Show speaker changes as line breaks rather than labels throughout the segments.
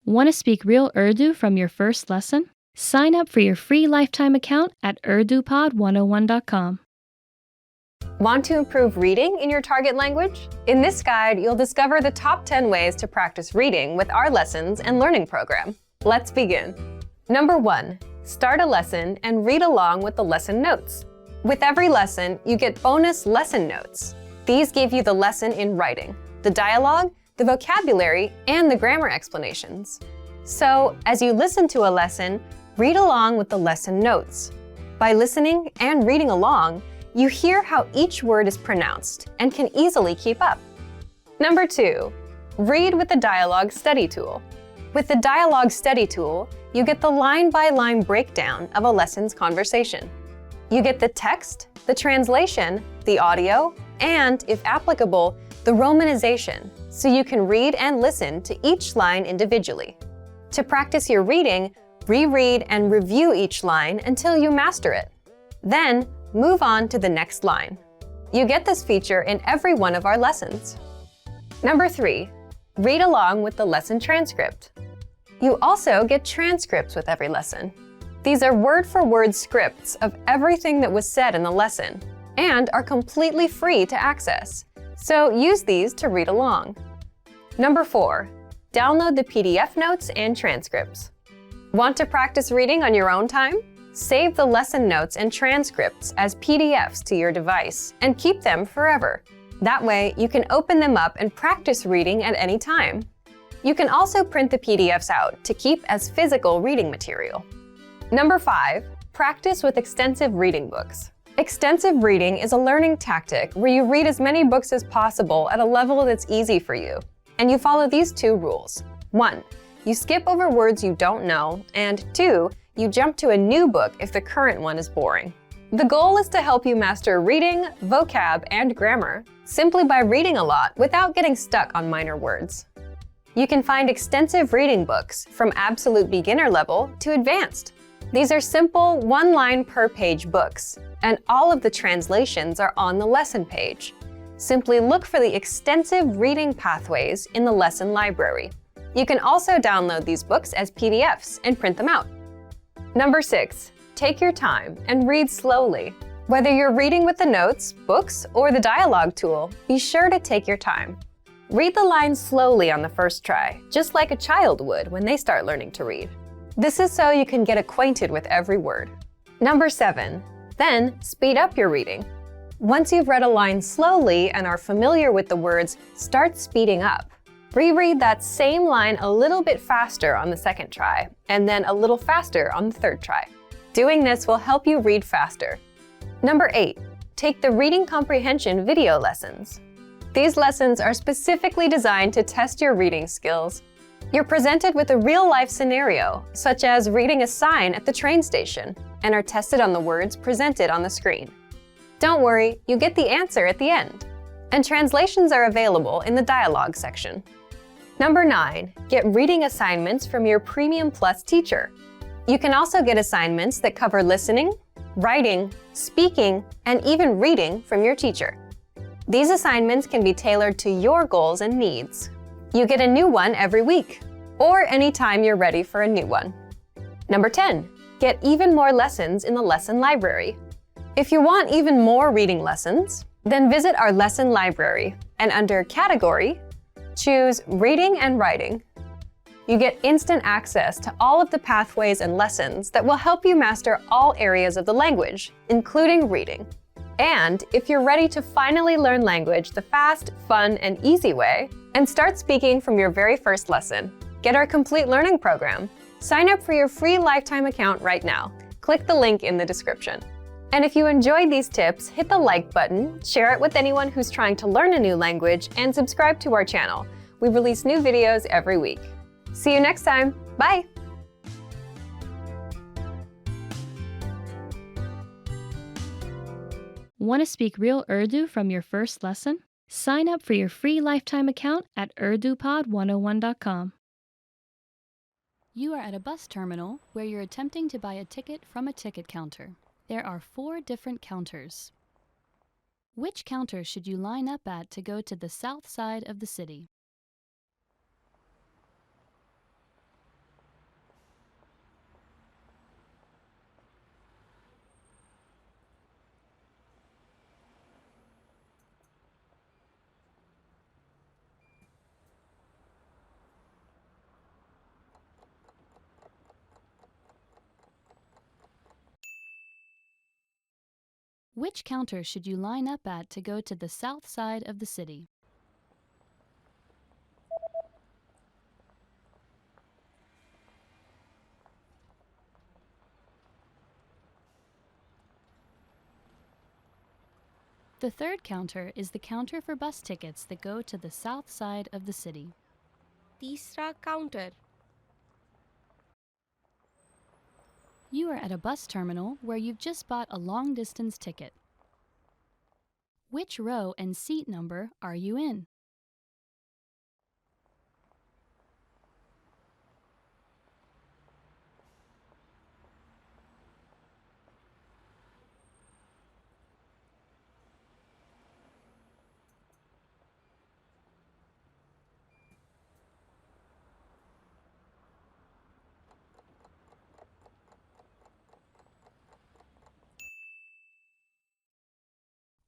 Want to speak real Urdu from your first lesson? Sign up for your free lifetime account at urdupod101.com.
Want to improve reading in your target language? In this guide, you'll discover the top 10 ways to practice reading with our lessons and learning program. Let's begin. Number 1. Start a lesson and read along with the lesson notes. With every lesson, you get bonus lesson notes. These give you the lesson in writing, the dialogue, the vocabulary, and the grammar explanations. So, as you listen to a lesson, read along with the lesson notes. By listening and reading along, you hear how each word is pronounced and can easily keep up. Number 2. Read with the Dialogue Study Tool. With the Dialogue Study Tool, you get the line-by-line breakdown of a lesson's conversation. You get the text, the translation, the audio, and, if applicable, the romanization, so you can read and listen to each line individually. To practice your reading, reread and review each line until you master it. Then, move on to the next line. You get this feature in every one of our lessons. Number 3. Read along with the lesson transcript. You also get transcripts with every lesson. These are word-for-word scripts of everything that was said in the lesson and are completely free to access. So use these to read along. Number 4. Download the PDF notes and transcripts. Want to practice reading on your own time? Save the lesson notes and transcripts as PDFs to your device and keep them forever. That way, you can open them up and practice reading at any time. You can also print the PDFs out to keep as physical reading material. Number 5. Practice with extensive reading books. Extensive reading is a learning tactic where you read as many books as possible at a level that's easy for you. And you follow these 2 rules. 1. You skip over words you don't know, and 2. You jump to a new book if the current one is boring. The goal is to help you master reading, vocab, and grammar simply by reading a lot without getting stuck on minor words. You can find extensive reading books from absolute beginner level to advanced. These are simple, one-line per page books, and all of the translations are on the lesson page. Simply look for the extensive reading pathways in the lesson library. You can also download these books as PDFs and print them out. Number 6. Take your time and read slowly. Whether you're reading with the notes, books, or the dialogue tool, be sure to take your time. Read the lines slowly on the first try, just like a child would when they start learning to read. This is so you can get acquainted with every word. Number 7. Then, speed up your reading. Once you've read a line slowly and are familiar with the words, start speeding up. Reread that same line a little bit faster on the second try, and then a little faster on the third try. Doing this will help you read faster. Number 8. Take the reading comprehension video lessons. These lessons are specifically designed to test your reading skills. You're presented with a real-life scenario, such as reading a sign at the train station, and are tested on the words presented on the screen. Don't worry, you get the answer at the end. And translations are available in the dialogue section. Number 9. Get reading assignments from your Premium Plus teacher. You can also get assignments that cover listening, writing, speaking, and even reading from your teacher. These assignments can be tailored to your goals and needs. You get a new one every week, or anytime you're ready for a new one. Number 10. Get even more lessons in the lesson library. If you want even more reading lessons, then visit our lesson library, and under Category, choose Reading and Writing. You get instant access to all of the pathways and lessons that will help you master all areas of the language, including reading. And if you're ready to finally learn language the fast, fun, and easy way, and start speaking from your very first lesson, get our complete learning program. Sign up for your free lifetime account right now. Click the link in the description. And if you enjoyed these tips, hit the like button, share it with anyone who's trying to learn a new language, and subscribe to our channel. We release new videos every week. See you next time. Bye!
Want to speak real Urdu from your first lesson? Sign up for your free lifetime account at urdupod101.com. You are at a bus terminal where you're attempting to buy a ticket from a ticket counter. There are 4 different counters. Which counter should you line up at to go to the south side of the city? Which counter should you line up at to go to the south side of the city? The third counter is the counter for bus tickets that go to the south side of the city.
तीसरा counter.
You are at a bus terminal where you've just bought a long-distance ticket. Which row and seat number are you in?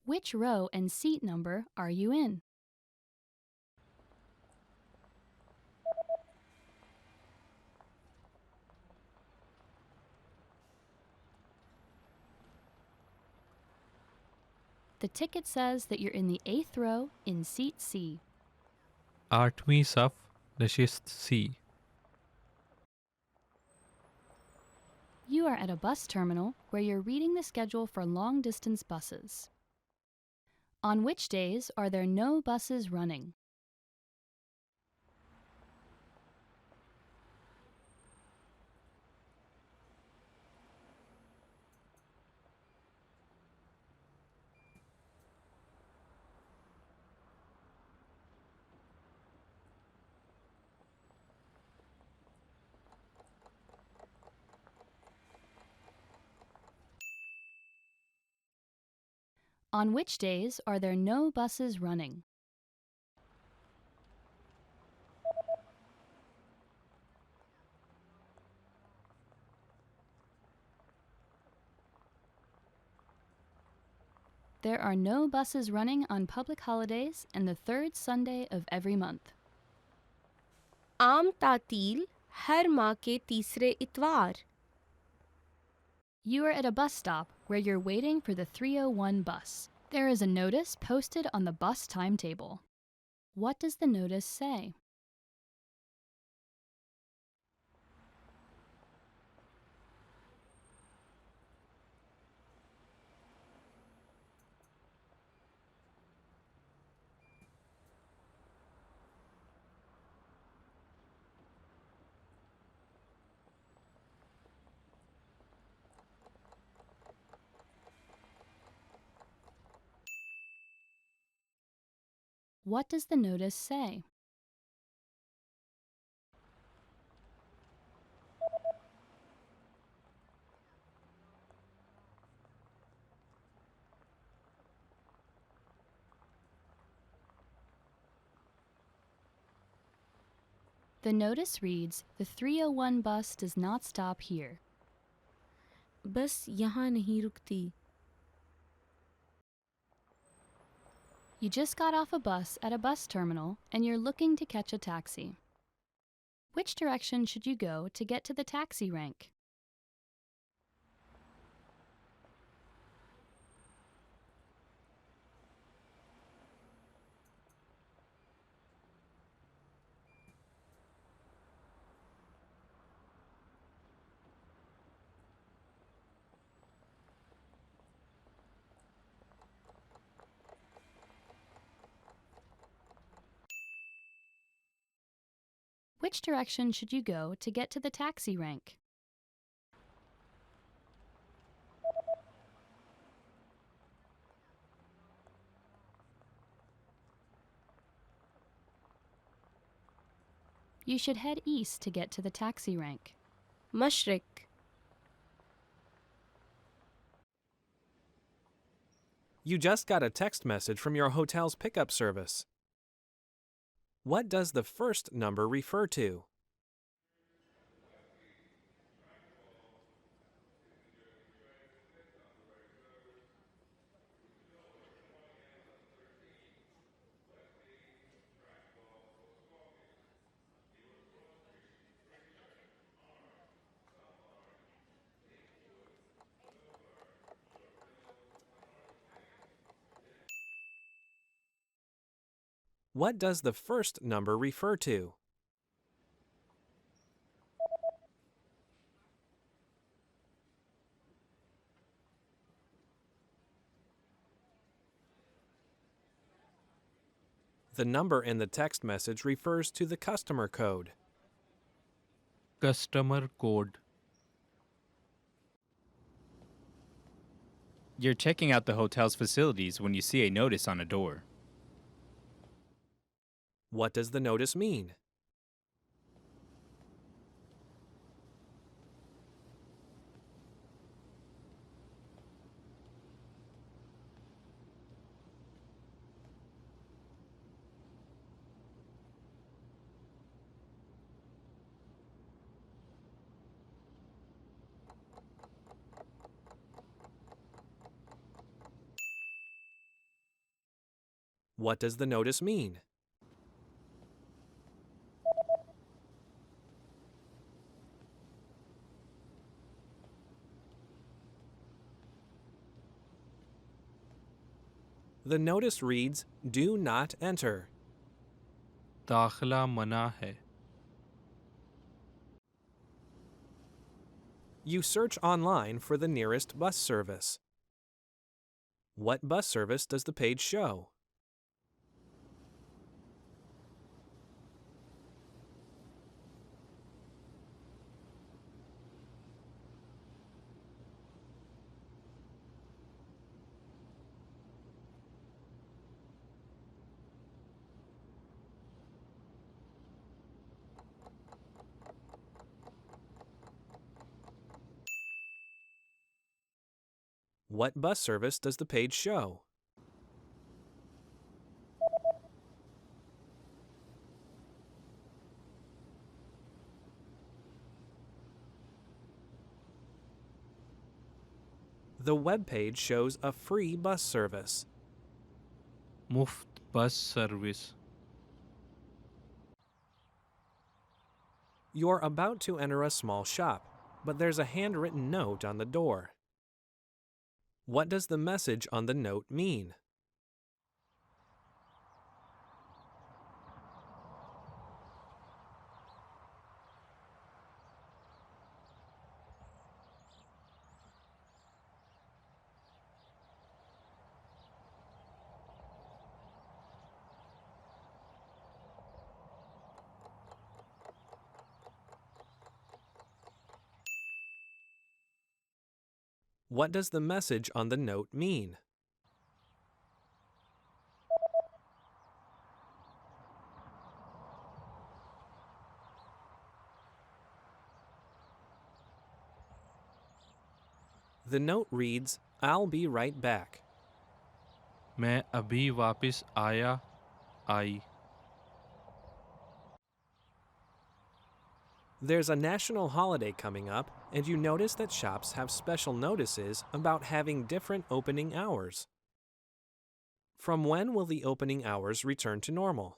Which row and seat number are you in? The ticket says that you're in the 8th row in seat C.
8वीं सफ नशिस्त C.
You are at a bus terminal where you're reading the schedule for long-distance buses. On which days are there no buses running? On which days are there no buses running? There are no buses running on public holidays and the third Sunday of every month.
आम तातील हर माह के तीसरे इतवार.
You are at a bus stop where you're waiting for the 301 bus. There is a notice posted on the bus timetable. What does the notice say? What does the notice say? The notice reads, "The 301 bus does not stop here."
बस यहाँ नहीं रुकती.
You just got off a bus at a bus terminal and you're looking to catch a taxi. Which direction should you go to get to the taxi rank? Which direction should you go to get to the taxi rank? You should head east to get to the taxi rank.
मशरिक.
You just got a text message from your hotel's pickup service. What does the first number refer to? What does the first number refer to? The number in the text message refers to the customer code.
Customer code.
You're checking out the hotel's facilities when you see a notice on a door.
What does the notice mean? What does the notice mean? The notice reads, "Do not enter."
दाखला मना है.
You search online for the nearest bus service. What bus service does the page show? What bus service does the page show? The web page shows a free bus service.
मुफ्त bus service.
You're about to enter a small shop, but there's a handwritten note on the door. What does the message on the note mean? What does the message on the note mean? The note reads, "I'll be right back."
मैं अभी वापस आया आई.
There's a national holiday coming up, and you notice that shops have special notices about having different opening hours. From when will the opening hours return to normal?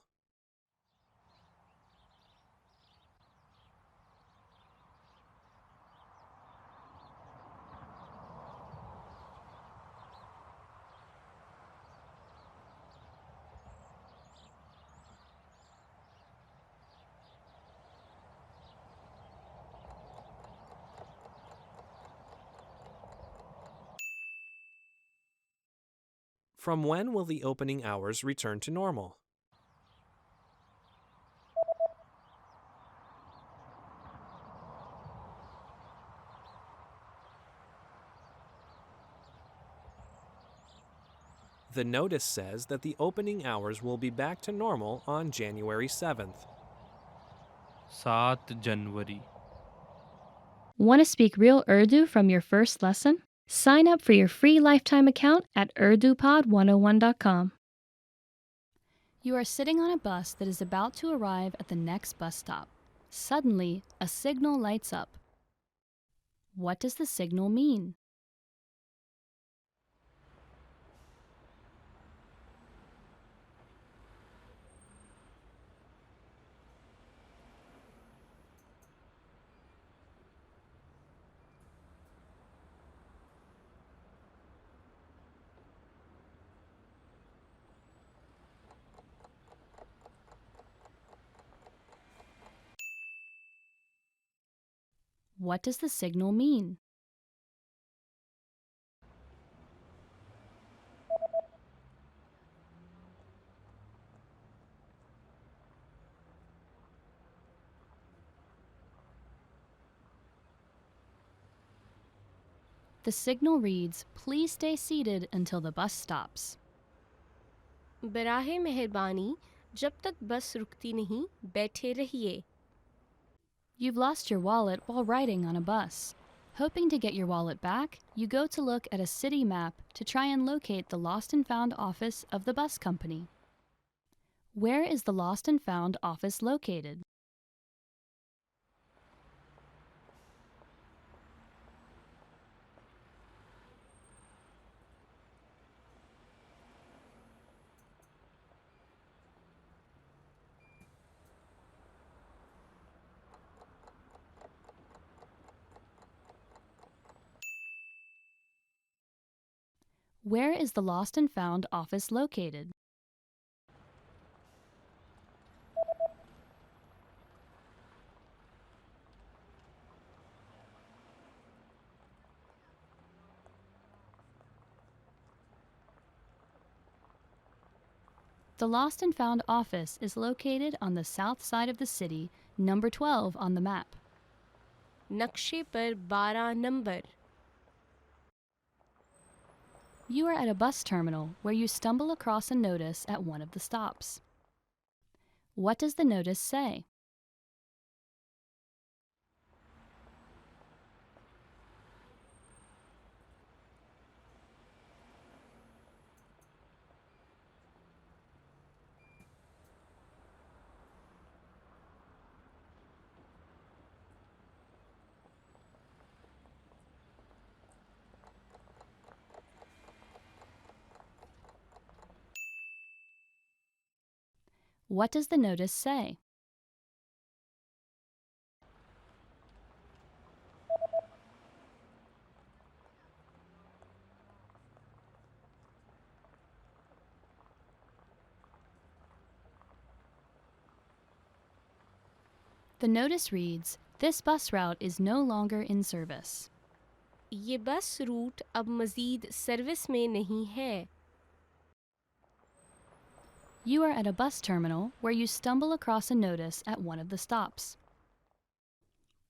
From when will the opening hours return to normal? The notice says that the opening hours will be back to normal on January 7th.
7 January.
Want to speak real Urdu from your first lesson? Sign up for your free lifetime account at urdupod101.com. You are sitting on a bus that is about to arrive at the next bus stop. Suddenly, a signal lights up. What does the signal mean? What does the signal mean? The signal reads, "Please stay seated until the bus stops."
बराहे मेहरबानी जब तक बस रुकती नहीं बैठे रहिए.
You've lost your wallet while riding on a bus. Hoping to get your wallet back, you go to look at a city map to try and locate the lost and found office of the bus company. Where is the lost and found office located? Where is the lost and found office located? The lost and found office is located on the south side of the city, number 12 on the map.
नक्शे पर 12 number.
You are at a bus terminal where you stumble across a notice at one of the stops. What does the notice say? What does the notice say? The notice reads, "This bus route is no longer in service."
ये bus route अब मज़ीद service में नहीं है.
You are at a bus terminal where you stumble across a notice at one of the stops.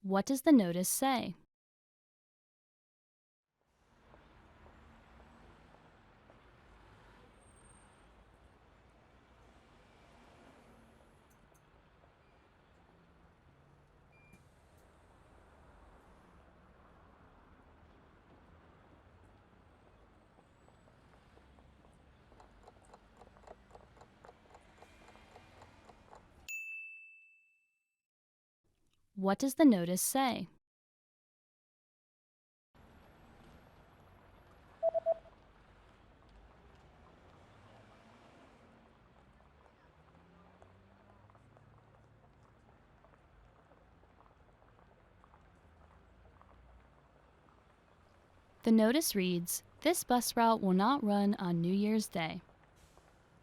What does the notice say? What does the notice say? The notice reads, "This bus route will not run on New Year's Day."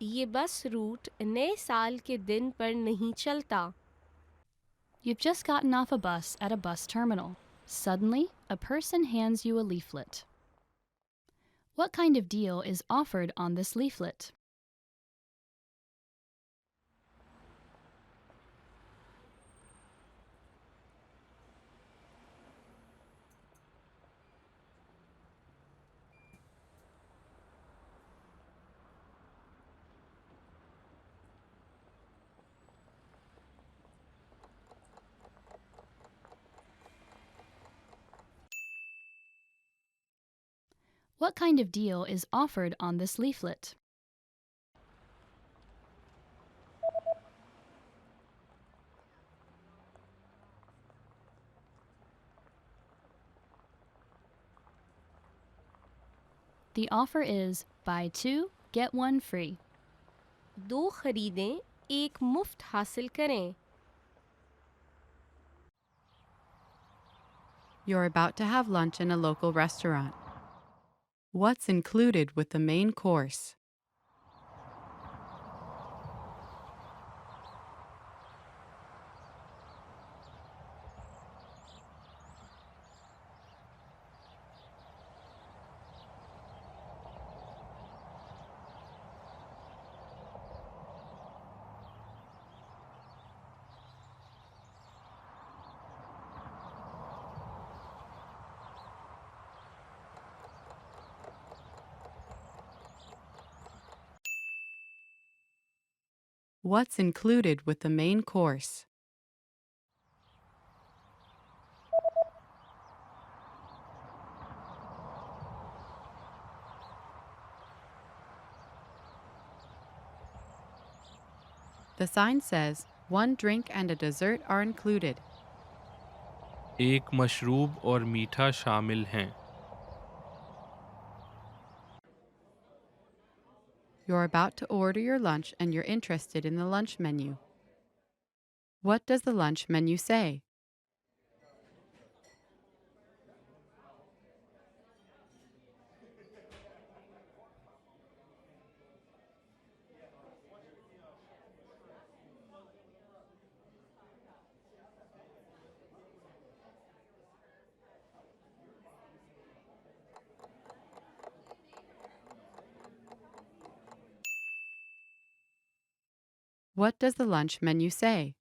ये bus route नए साल के दिन पर नहीं चलता.
You've just gotten off a bus at a bus terminal. Suddenly, a person hands you a leaflet. What kind of deal is offered on this leaflet? What kind of deal is offered on this leaflet? The offer is buy two, get one free.
2 खरीदें एक मुफ्त हासिल करें.
You're about to have lunch in a local restaurant. What's included with the main course? What's included with the main course? The sign says, one drink and a dessert are included.
एक मशरूब और मीठा शामिल हैं.
You're about to order your lunch and you're interested in the lunch menu. What does the lunch menu say? What does the lunch menu say?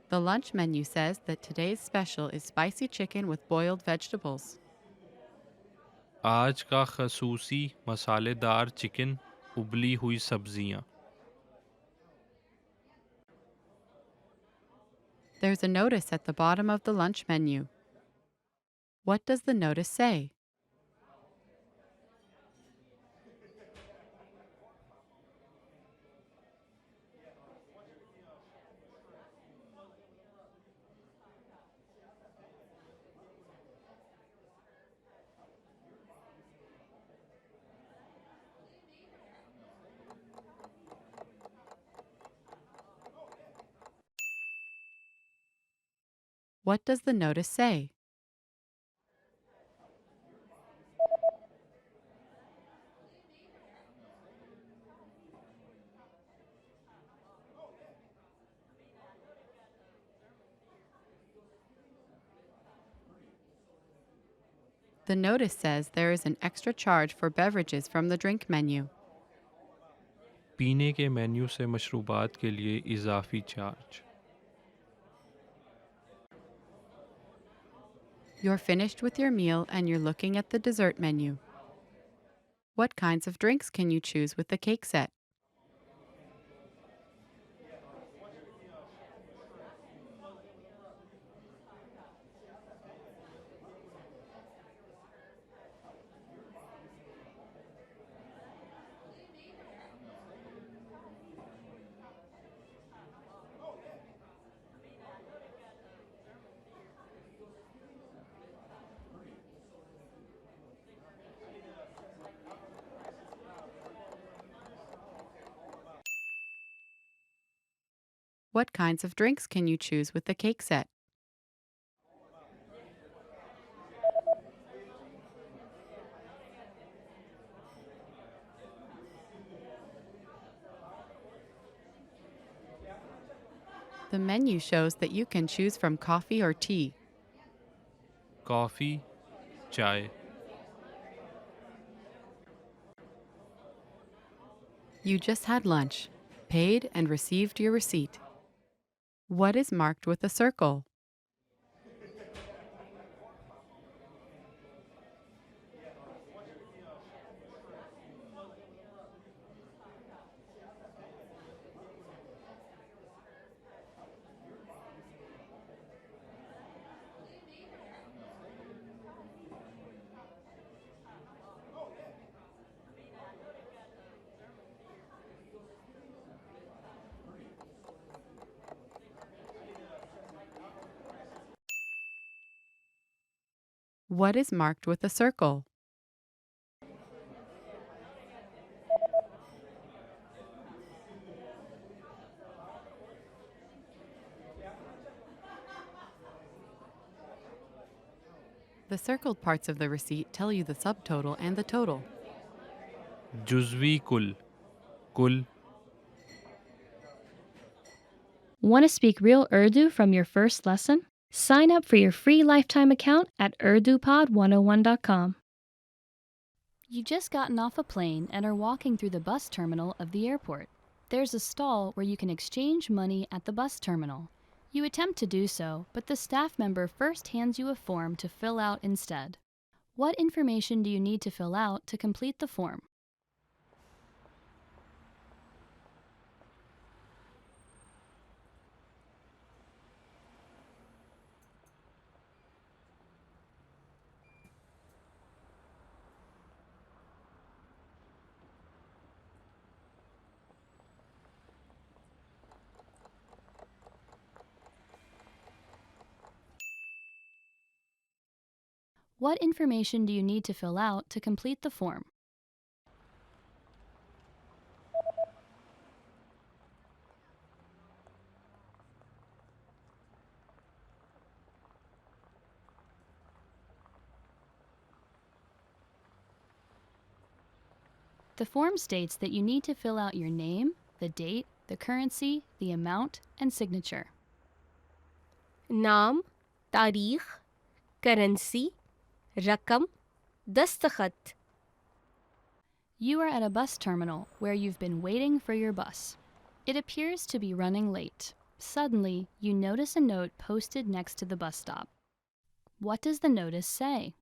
The lunch menu says that today's special is spicy chicken with boiled vegetables.
आज का खसूसी मसालेदार chicken, उबली हुई सब्जियां.
There's a notice at the bottom of the lunch menu. What does the notice say? What does the notice say? The notice says there is an extra charge for beverages from the drink menu.
पीने के menu से मशरूबात के लिए इजाफी charge.
You're finished with your meal and you're looking at the dessert menu. What kinds of drinks can you choose with the cake set? What kinds of drinks can you choose with the cake set? The menu shows that you can choose from coffee or tea.
Coffee, चाय.
You just had lunch, paid and received your receipt. What is marked with a circle? What is marked with a circle? The circled parts of the receipt tell you the subtotal and the total.
जुज़वी कुल, कुल.
Want to speak real Urdu from your first lesson? Sign up for your free lifetime account at urdupod101.com. You just gotten off a plane and are walking through the bus terminal of the airport. There's a stall where you can exchange money at the bus terminal. You attempt to do so, but the staff member first hands you a form to fill out instead. What information do you need to fill out to complete the form? What information do you need to fill out to complete the form? The form states that you need to fill out your name, the date, the currency, the amount, and signature.
नाम, तारीख, currency, रकम, दस्तखत.
You are at a bus terminal where you've been waiting for your bus. It appears to be running late. Suddenly, you notice a note posted next to the bus stop. What does the notice say?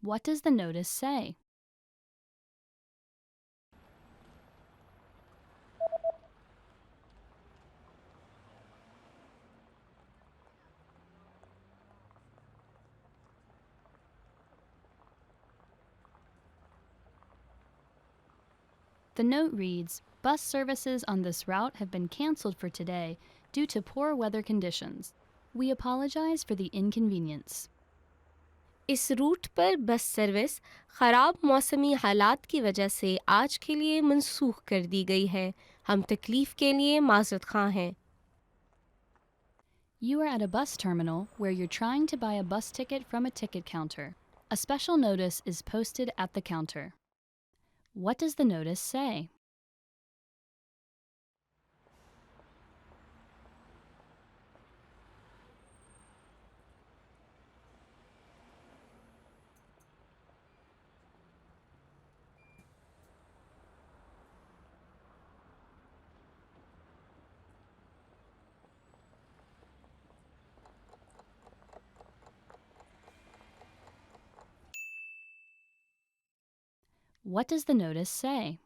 What does the notice say? The note reads, "Bus services on this route have been canceled for today due to poor weather conditions. We apologize for the inconvenience."
इस root पर bus service ख़राब मौसमी हालात की वजह से आज के लिए मनसूख कर दी गई है. हम तकलीफ़ के लिए माज़रत ख़्वाह हैं.
You are at a bus terminal where you're trying to buy a bus ticket from a ticket counter. A special notice is posted at the counter. What does the notice say? What does the notice say?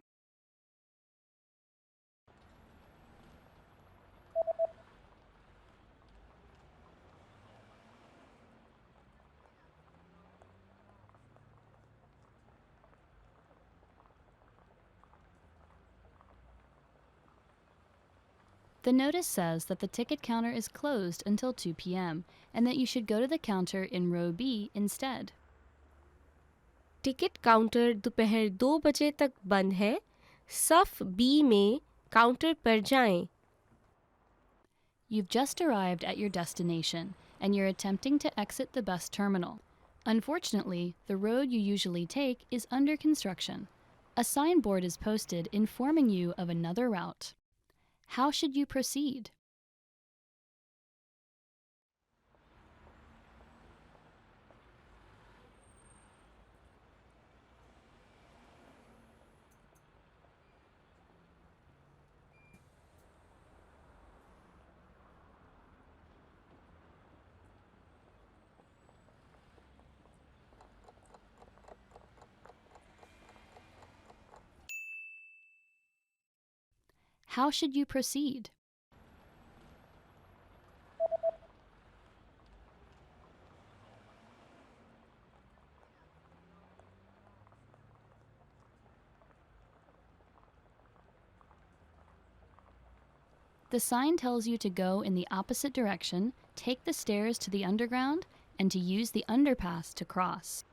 The notice says that the ticket counter is closed until 2 p.m. and that you should go to the counter in row B instead.
Ticket counter दोपहर 2 बजे तक बंद है. सफ़ B में counter पर जाएं.
You've just arrived at your destination and you're attempting to exit the bus terminal. Unfortunately, the road you usually take is under construction. A signboard is posted informing you of another route. How should you proceed? How should you proceed? The sign tells you to go in the opposite direction, take the stairs to the underground, and to use the underpass to cross.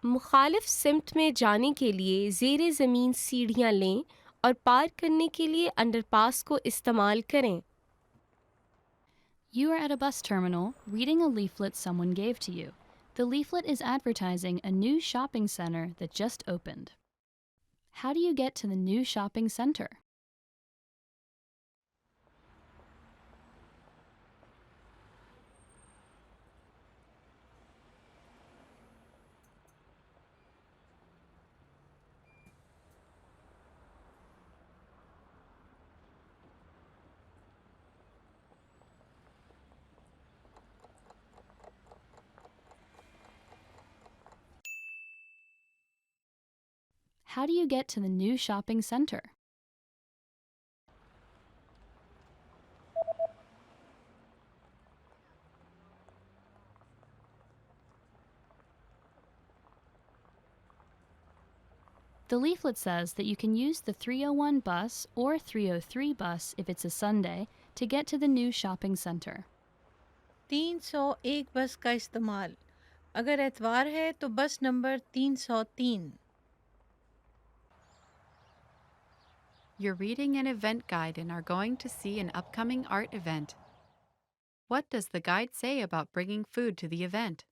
मुखालिफ सिमत में जाने के लिए ज़ेरे ज़मीन सीढ़ियाँ लें और पार करने के लिए अंडरपास को इस्तेमाल करें.
You are at a bus terminal reading a leaflet someone gave to you. The leaflet is advertising a new shopping center that just opened. How do you get to the new shopping center? How do you get to the new shopping center? The leaflet says that you can use the 301 bus or 303 bus if it's a Sunday to get to the new shopping center.
301 बस का इस्तेमाल अगर एतवार है तो बस number 303
You're reading an event guide and are going to see an upcoming art event. What does the guide say about bringing food to the event?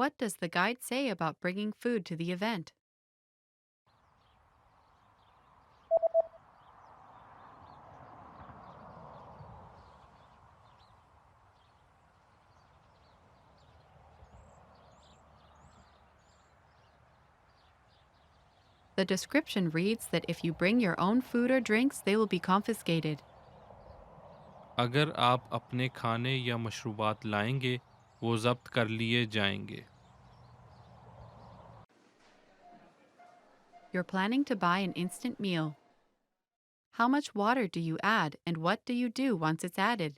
What does the guide say about bringing food to the event? The description reads that if you bring your own food or drinks, they will be confiscated.
अगर आप अपने खाने या मशरूबात लाएंगे वो जब्त कर लिए जाएंगे.
You're planning to buy an instant meal. How much water do you add and what do you do once it's added?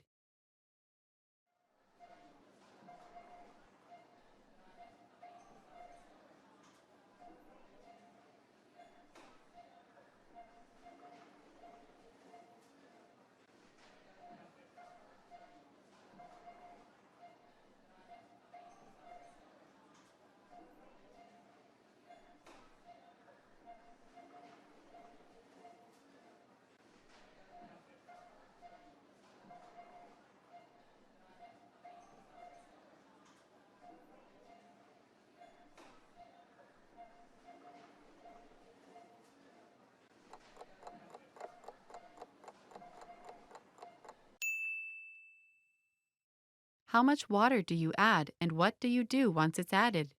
How much water do you add and what do you do once it's added?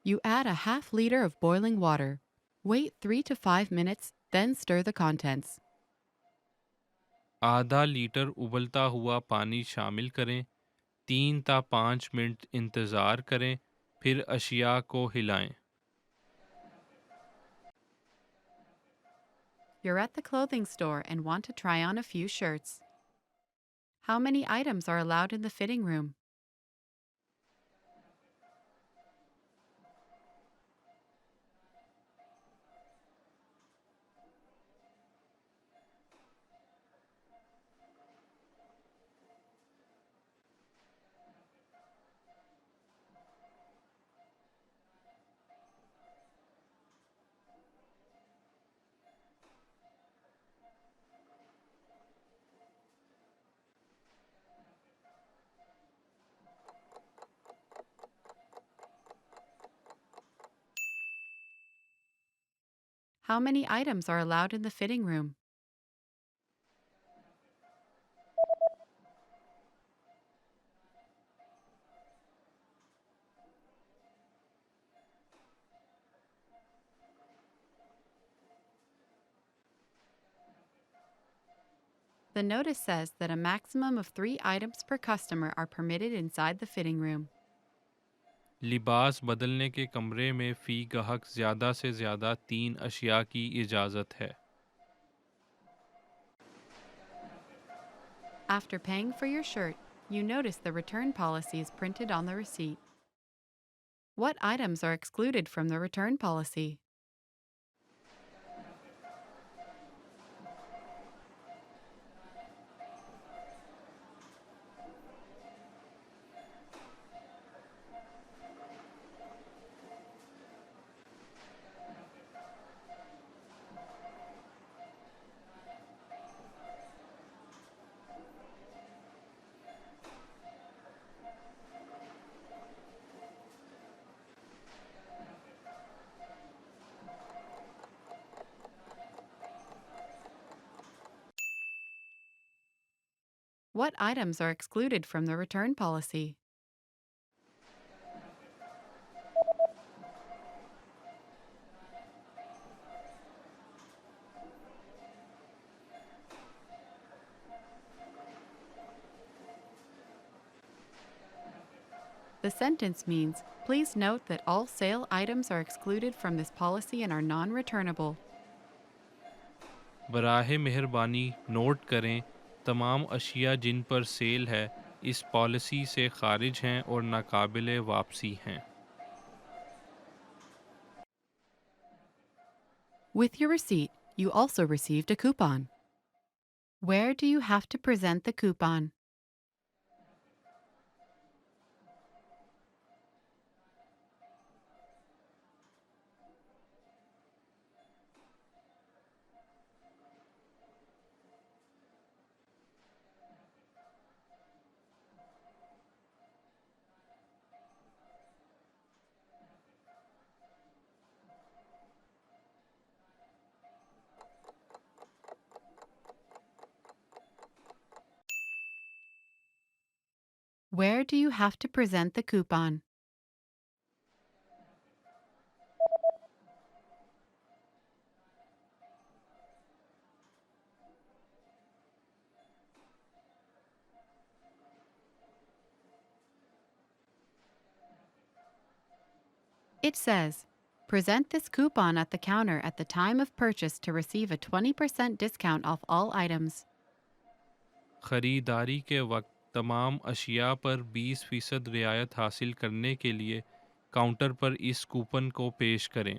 You add a half liter of boiling water. Wait 3 to 5 minutes, then stir the contents.
आधा litre उबलता हुआ पानी शामिल करें. 3 ता 5 minute इंतज़ार करें. फिर अशिया को हिलाएं.
You're at the clothing store and want to try on a few shirts. How many items are allowed in the fitting room? How many items are allowed in the fitting room? The notice says that a maximum of 3 items per customer are permitted inside the fitting room.
लिबास बदलने के कमरे में फ़ी गाहक ज़्यादा से ज़्यादा 3 अशिया की इजाज़त है।
After paying for your shirt, you notice the return policy is printed on the receipt. What items are excluded from the return policy? What items are excluded from the return policy? The sentence means, please note that all sale items are excluded from this policy and are non-returnable.
बराहे मेहरबानी note करें तमाम अशिया जिन पर cell है इस policy से खारिज हैं और नाकाबिले वापसी हैं।
With your receipt, you also received a coupon. Where do you have to present the coupon? Where do you have to present the coupon? It says, present this coupon at the counter at the time of purchase to receive a 20% discount off all items.
ख़रीदारी के वक्त तमाम अशिया पर 20% रियायत हासिल करने के लिए काउंटर पर इस कूपन को पेश करें।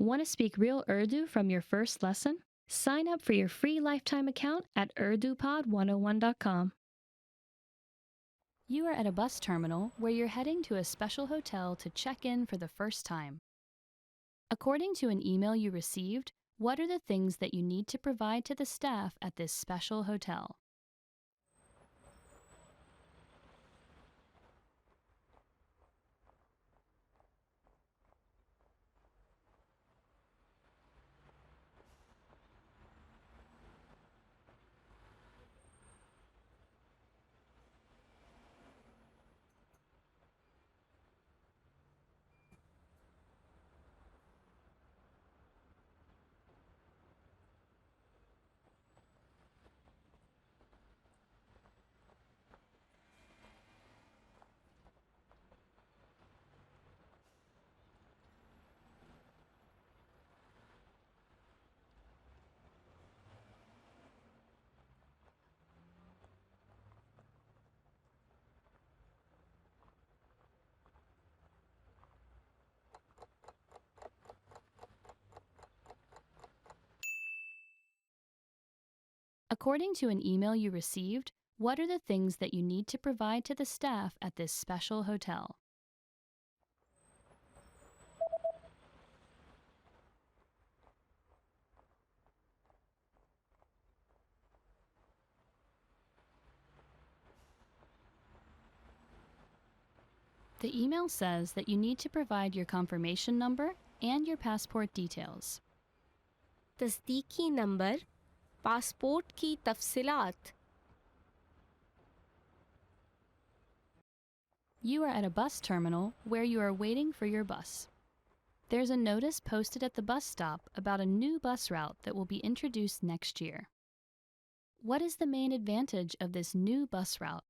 Want to speak real Urdu from your first lesson? Sign up for your free lifetime account at urdupod101.com. You are at a bus terminal where you're heading to a special hotel to check in for the first time. According to an email you received, what are the things that you need to provide to the staff at this special hotel? According to an email you received, what are the things that you need to provide to the staff at this special hotel? The email says that you need to provide your confirmation number and your passport details.
तस्दीकी number, passport की तफसीलात।
You are at a bus terminal where you are waiting for your bus. There's a notice posted at the bus stop about a new bus route that will be introduced next year. What is the main advantage of this new bus route?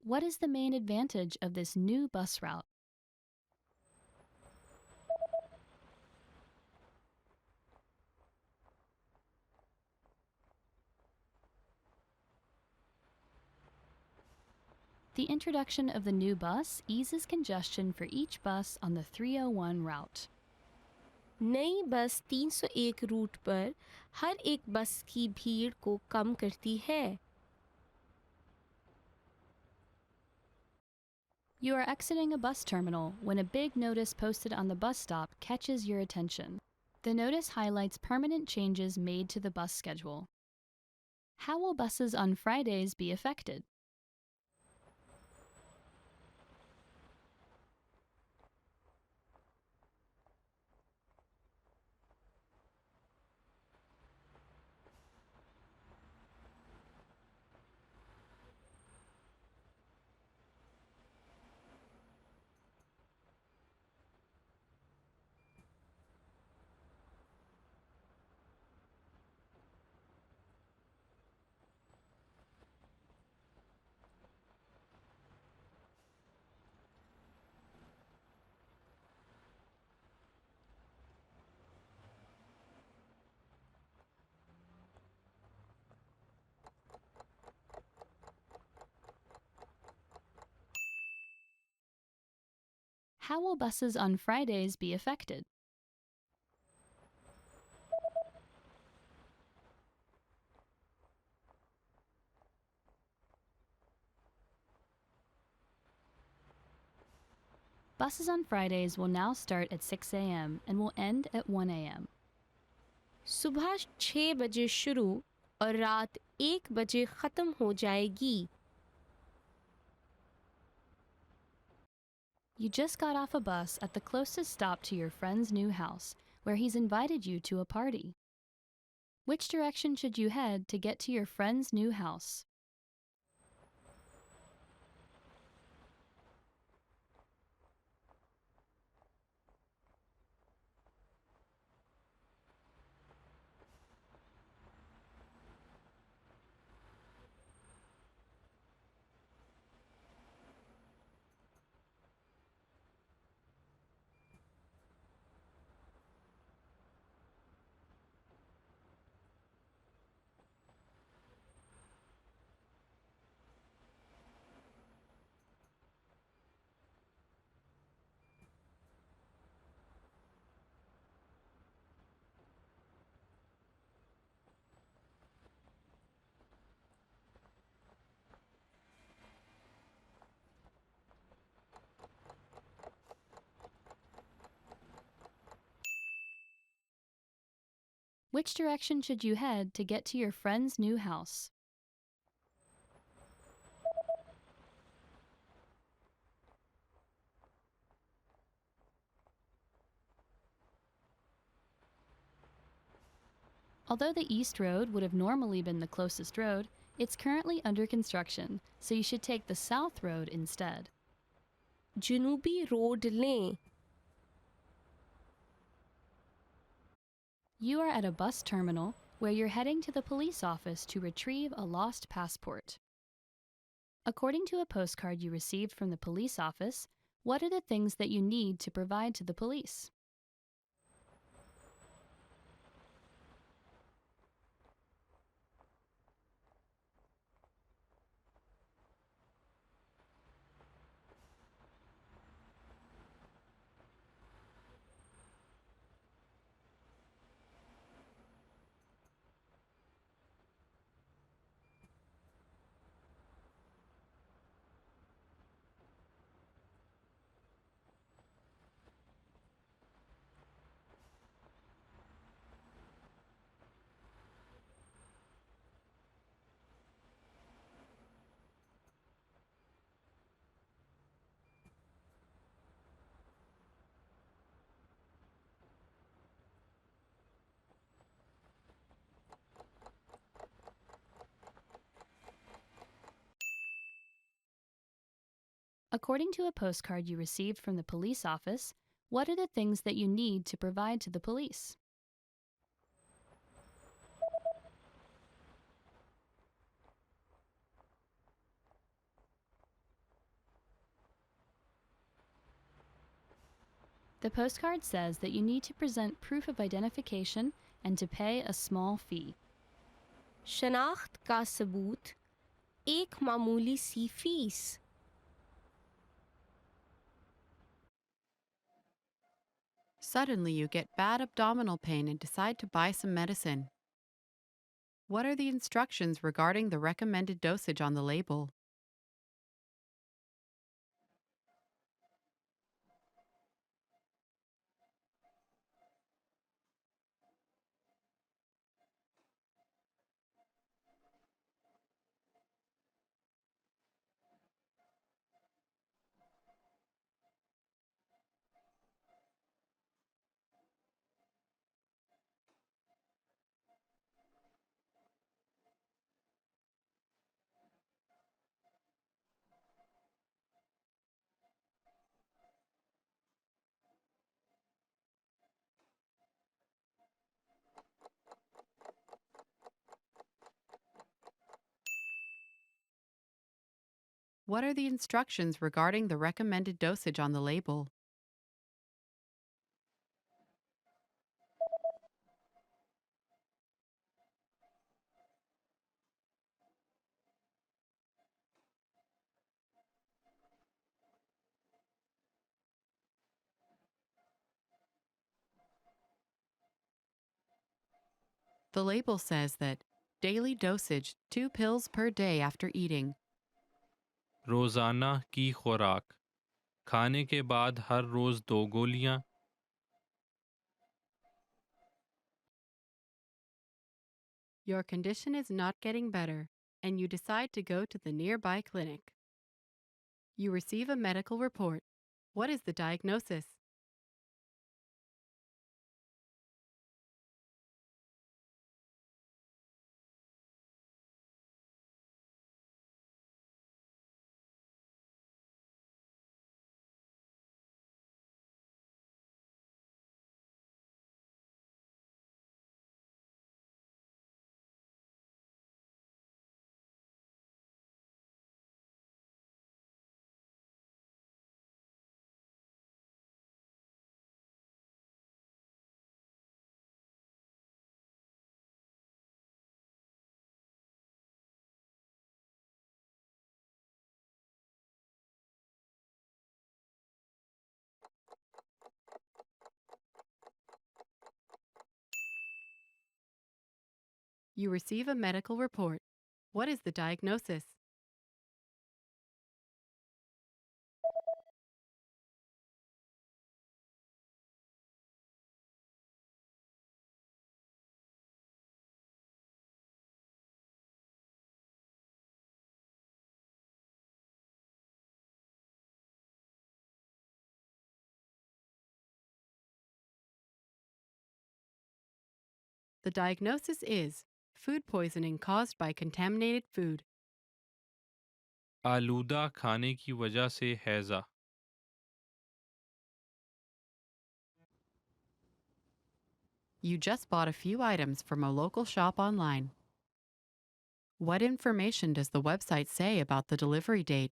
What is the main advantage of this new bus route? The introduction of the new bus eases congestion for each bus on the 301 route.
नई बस 301 root पर हर एक बस की भीड़ को कम करती है.
You are exiting a bus terminal when a big notice posted on the bus stop catches your attention. The notice highlights permanent changes made to the bus schedule. How will buses on Fridays be affected? How will buses on Fridays be affected? Buses on Fridays will now start at 6 a.m. and will end at 1 a.m.
सुबह 6 बजे शुरू और रात 1 बजे ख़त्म हो जाएगी.
You just got off a bus at the closest stop to your friend's new house, where he's invited you to a party. Which direction should you head to get to your friend's new house? Which direction should you head to get to your friend's new house? Although the East Road would have normally been the closest road, it's currently under construction, so you should take the South Road instead.
जनूबी road लें.
You are at a bus terminal where you're heading to the police office to retrieve a lost passport. According to a postcard you received from the police office, what are the things that you need to provide to the police? According to a postcard you received from the police office, what are the things that you need to provide to the police? The postcard says that you need to present proof of identification and to pay a small fee.
शनाख्त का सबूत, एक मामूली सी fees.
Suddenly, you get bad abdominal pain and decide to buy some medicine. What are the instructions regarding the recommended dosage on the label? What are the instructions regarding the recommended dosage on the label? The label says that daily dosage 2 pills per day after eating.
रोज़ाना की खुराक, खाने के बाद हर रोज़ 2 गोलियां.
Your condition is not getting better, and you decide to go to the nearby clinic. You receive a medical report. What is the diagnosis? You receive a medical report. What is the diagnosis? The diagnosis is food poisoning caused by contaminated food.
आलूदा खाने की वजह से हैज़ा.
You just bought a few items from a local shop online. What information does the website say about the delivery date?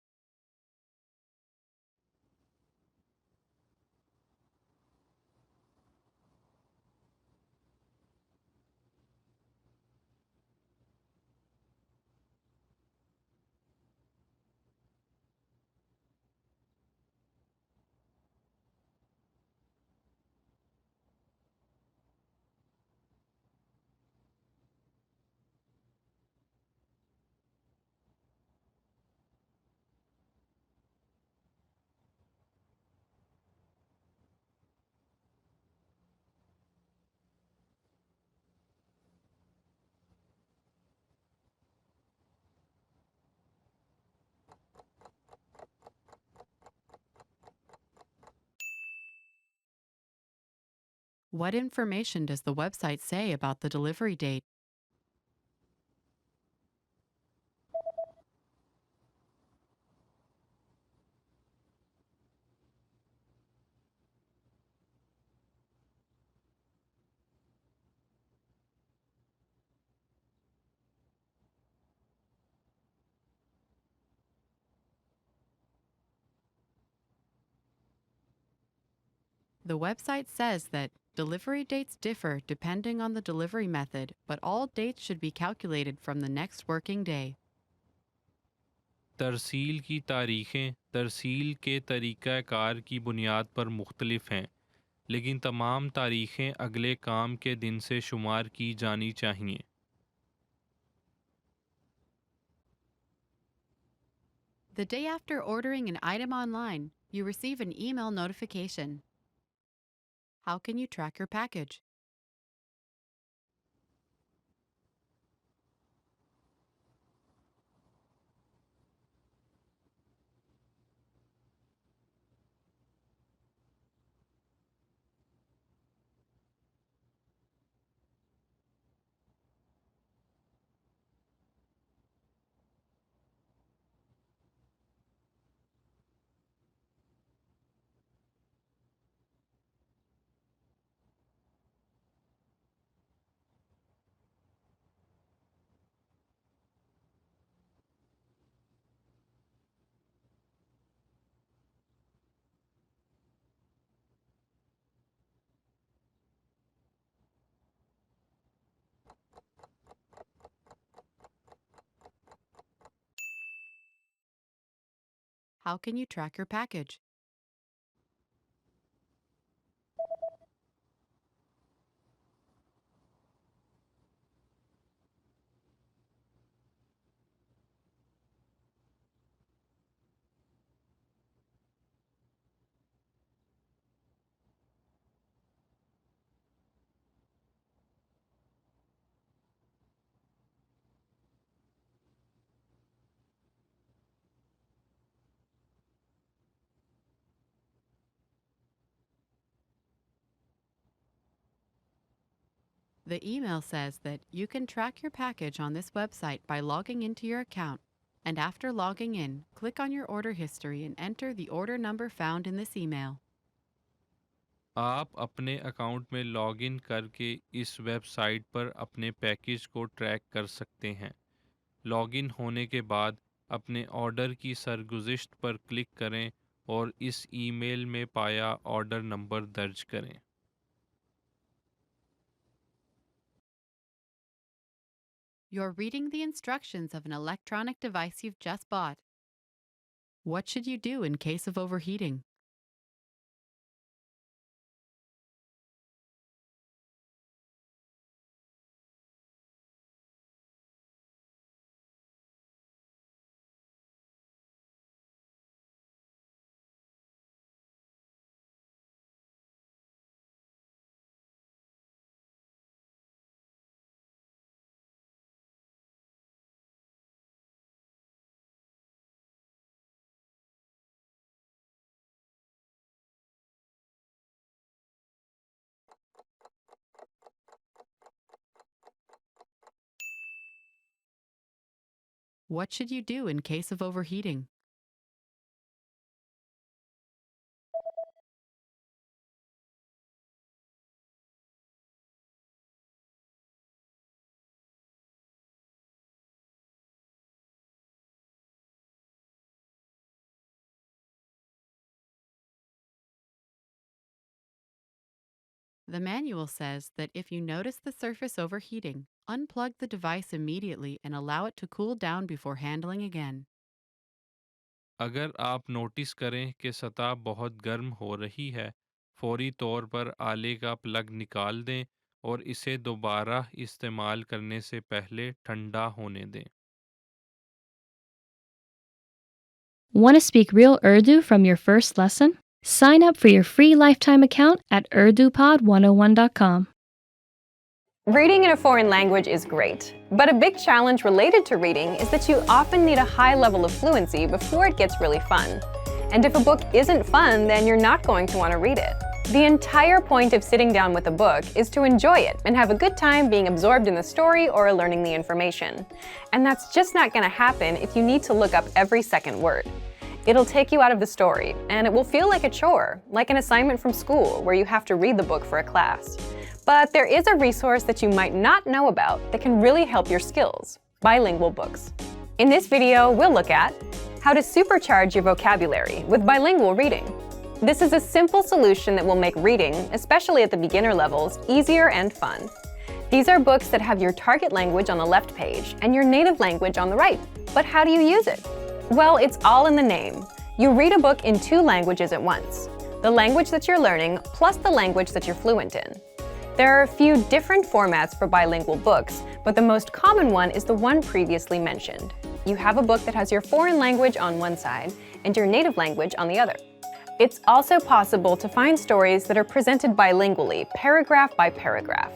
What information does the website say about the delivery date? The website says that delivery dates differ depending on the delivery method, but all dates should be calculated from the next working day.
तरसील की तारीखें तरसील के तरीक़ाकार की बुनियाद पर मुख्तलिफ हैं, लेकिन तमाम तारीखें अगले काम के दिन से शुमार की जानी चाहिए.
The day after ordering an item online, you receive an email notification. How can you track your package? How can you track your package? The email says that you can track your package on this website by logging into your account, and after logging in, click on your order history and enter the order number found in this email.
आप अपने account में login करके इस website पर अपने package को track कर सकते हैं. लॉगिन होने के बाद अपने ऑर्डर की सरगुज़िश्त पर क्लिक करें और इस ईमेल में पाया ऑर्डर नंबर दर्ज करें.
You're reading the instructions of an electronic device you've just bought. What should you do in case of overheating? What should you do in case of overheating? The manual says that if you notice the surface overheating, unplug the device immediately and allow it to cool down before handling again.
अगर आप notice करें कि सतह बहुत गर्म हो रही है, फौरी तौर पर आले का प्लग निकाल दें और इसे दोबारा इस्तेमाल करने से पहले ठंडा होने दें.
Want to speak real Urdu from your first lesson? Sign up for your free lifetime account at urdupod101.com.
Reading in a foreign language is great, but a big challenge related to reading is that you often need a high level of fluency before it gets really fun. And if a book isn't fun, then you're not going to want to read it. The entire point of sitting down with a book is to enjoy it and have a good time being absorbed in the story or learning the information. And that's just not going to happen if you need to look up every second word. It'll take you out of the story, and it will feel like a chore, like an assignment from school where you have to read the book for a class. But there is a resource that you might not know about that can really help your skills: bilingual books. In this video, we'll look at how to supercharge your vocabulary with bilingual reading, This is a simple solution that will make reading, especially at the beginner levels, easier and fun. These are books that have your target language on the left page and your native language on the right. But how do you use it? Well, it's all in the name. You read a book in 2 languages at once, the language that you're learning plus the language that you're fluent in. There are a few different formats for bilingual books, but the most common one is the one previously mentioned. You have a book that has your foreign language on one side and your native language on the other. It's also possible to find stories that are presented bilingually, paragraph by paragraph.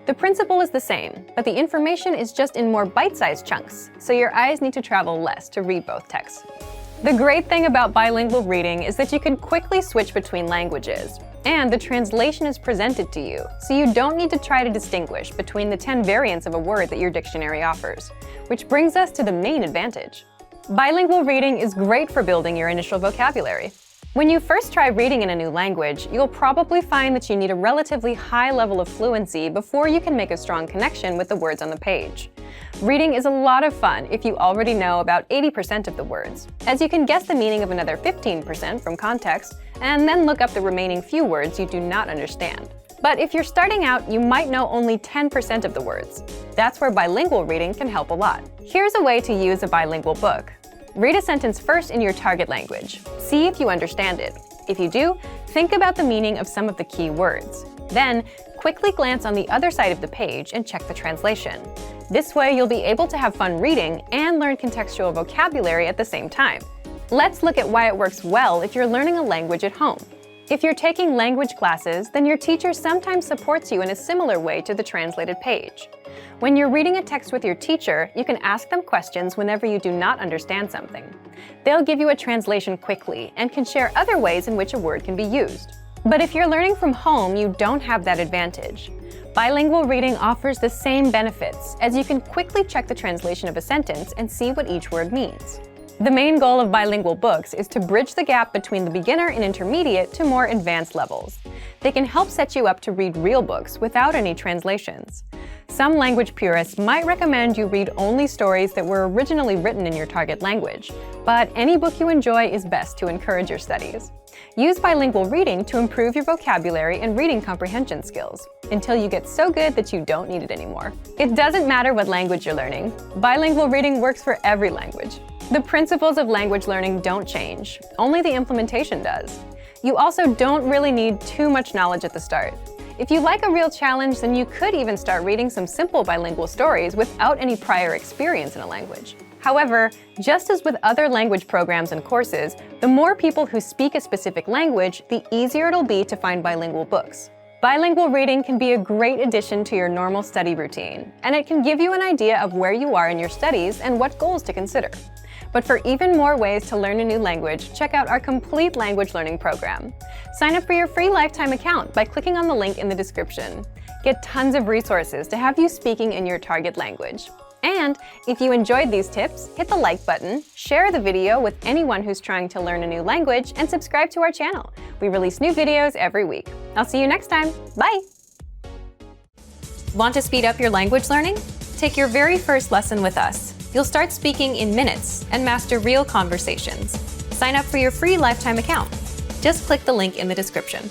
The principle is the same, but the information is just in more bite-sized chunks, so your eyes need to travel less to read both texts. The great thing about bilingual reading is that you can quickly switch between languages, and the translation is presented to you, so you don't need to try to distinguish between the 10 variants of a word that your dictionary offers. Which brings us to the main advantage. Bilingual reading is great for building your initial vocabulary. When you first try reading in a new language, you'll probably find that you need a relatively high level of fluency before you can make a strong connection with the words on the page. Reading is a lot of fun if you already know about 80% of the words, as you can guess the meaning of another 15% from context, and then look up the remaining few words you do not understand. But if you're starting out, you might know only 10% of the words. That's where bilingual reading can help a lot. Here's a way to use a bilingual book. Read a sentence first in your target language. See if you understand it. If you do, think about the meaning of some of the key words. Then, quickly glance on the other side of the page and check the translation. This way, you'll be able to have fun reading and learn contextual vocabulary at the same time. Let's look at why it works well if you're learning a language at home. If you're taking language classes, then your teacher sometimes supports you in a similar way to the translated page. When you're reading a text with your teacher, you can ask them questions whenever you do not understand something. They'll give you a translation quickly and can share other ways in which a word can be used. But if you're learning from home, you don't have that advantage. Bilingual reading offers the same benefits, as you can quickly check the translation of a sentence and see what each word means. The main goal of bilingual books is to bridge the gap between the beginner and intermediate to more advanced levels. They can help set you up to read real books without any translations. Some language purists might recommend you read only stories that were originally written in your target language, but any book you enjoy is best to encourage your studies. Use bilingual reading to improve your vocabulary and reading comprehension skills, until you get so good that you don't need it anymore. It doesn't matter what language you're learning. Bilingual reading works for every language. The principles of language learning don't change, only the implementation does. You also don't really need too much knowledge at the start. If you like a real challenge, then you could even start reading some simple bilingual stories without any prior experience in a language. However, just as with other language programs and courses, the more people who speak a specific language, the easier it'll be to find bilingual books. Bilingual reading can be a great addition to your normal study routine, and it can give you an idea of where you are in your studies and what goals to consider. But for even more ways to learn a new language, check out our complete language learning program. Sign up for your free lifetime account by clicking on the link in the description. Get tons of resources to have you speaking in your target language. And if you enjoyed these tips, hit the like button, share the video with anyone who's trying to learn a new language, and subscribe to our channel. We release new videos every week. I'll see you next time. Bye! Want to speed up your language learning? Take your very first lesson with us. You'll start speaking in minutes and master real conversations. Sign up for your free lifetime account. Just click the link in the description.